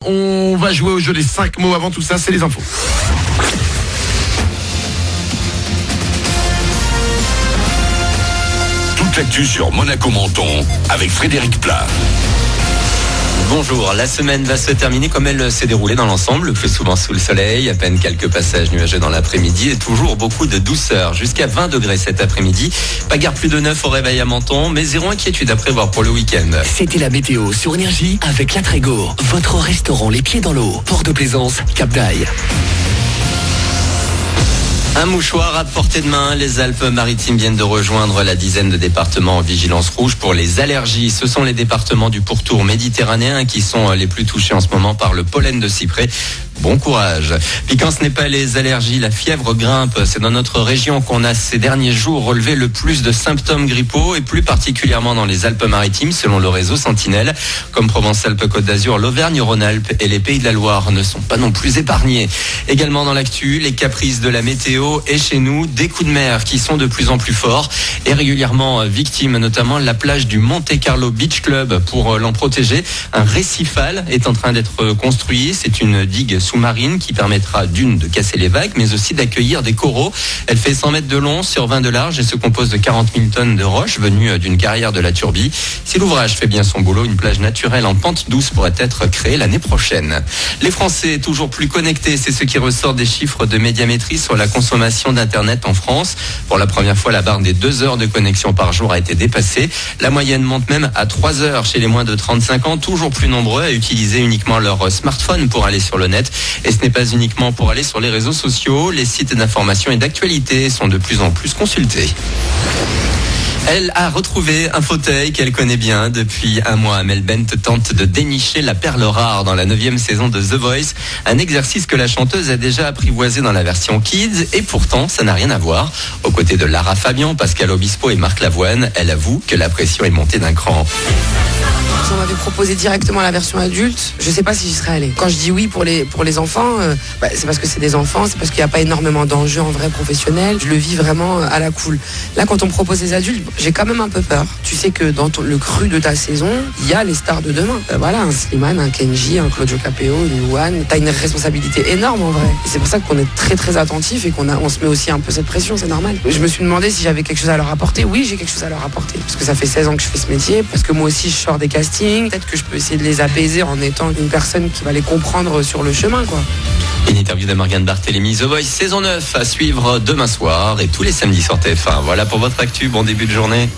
On va jouer au jeu des 5 mots. Avant tout ça, c'est les infos. Toute l'actu sur Monaco Menton avec Frédéric Plat. Bonjour, la semaine va se terminer comme elle s'est déroulée dans l'ensemble, le plus souvent sous le soleil, à peine quelques passages nuageux dans l'après-midi et toujours beaucoup de douceur, jusqu'à 20 degrés cet après-midi. Pas guère plus de 9 au réveil à Menton, mais zéro inquiétude à prévoir pour le week-end. C'était la météo sur Énergie avec La Trégo, votre restaurant les pieds dans l'eau, port de Plaisance, Cap d'Aille. Un mouchoir à portée de main. Les Alpes-Maritimes viennent de rejoindre la dizaine de départements en vigilance rouge pour les allergies. Ce sont les départements du pourtour méditerranéen qui sont les plus touchés en ce moment par le pollen de cyprès. Bon courage. Puis quand ce n'est pas les allergies, la fièvre grimpe. C'est dans notre région qu'on a ces derniers jours relevé le plus de symptômes grippaux et plus particulièrement dans les Alpes-Maritimes selon le réseau Sentinelle. Comme Provence-Alpes-Côte d'Azur, l'Auvergne-Rhône-Alpes et les Pays de la Loire ne sont pas non plus épargnés. Également dans l'actu, les caprices de la météo et chez nous, des coups de mer qui sont de plus en plus forts et régulièrement victimes, notamment la plage du Monte Carlo Beach Club. Pour l'en protéger, un récifal est en train d'être construit. C'est une digue sous-marine qui permettra de casser les vagues, mais aussi d'accueillir des coraux. Elle fait 100 mètres de long sur 20 de large et se compose de 40 000 tonnes de roches venues d'une carrière de la Turbie. Si l'ouvrage fait bien son boulot, une plage naturelle en pente douce pourrait être créée l'année prochaine. Les Français toujours plus connectés, c'est ce qui ressort des chiffres de Médiamétrie sur la consommation d'Internet en France. Pour la première fois, la barre des 2 heures de connexion par jour a été dépassée. La moyenne monte même à 3 heures chez les moins de 35 ans, toujours plus nombreux à utiliser uniquement leur smartphone pour aller sur le net. Et ce n'est pas uniquement pour aller sur les réseaux sociaux. Les sites d'information et d'actualité sont de plus en plus consultés. Elle a retrouvé un fauteuil qu'elle connaît bien depuis un mois. Mel Bent tente de dénicher la perle rare dans la 9e saison de The Voice. Un exercice que la chanteuse a déjà apprivoisé dans la version Kids. Et pourtant, ça n'a rien à voir. Aux côtés de Lara Fabian, Pascal Obispo et Marc Lavoine, elle avoue que la pression est montée d'un cran. Si on m'avait proposé directement la version adulte, je sais pas si j'y serais allée. Quand je dis oui pour les enfants, c'est parce que c'est des enfants, c'est parce qu'il n'y a pas énormément d'enjeux en vrai professionnel. Je le vis vraiment à la cool. Là, quand on me propose les adultes, j'ai quand même un peu peur. Tu sais que dans le cru de ta saison, il y a les stars de demain. Voilà, un Slimane, un Kenji, un Claudio Capéo, une Louane. T'as une responsabilité énorme en vrai. Et c'est pour ça qu'on est très très attentif et on se met aussi un peu cette pression, c'est normal. Je me suis demandé si j'avais quelque chose à leur apporter. Oui, j'ai quelque chose à leur apporter. Parce que ça fait 16 ans que je fais ce métier, parce que moi aussi je sors des castings. Peut-être que je peux essayer de les apaiser en étant une personne qui va les comprendre sur le chemin, quoi. Une interview de Morgane Barthélémy, The Voice saison 9 à suivre demain soir et tous les samedis sur TF1. Voilà pour votre actu, bon début de journée.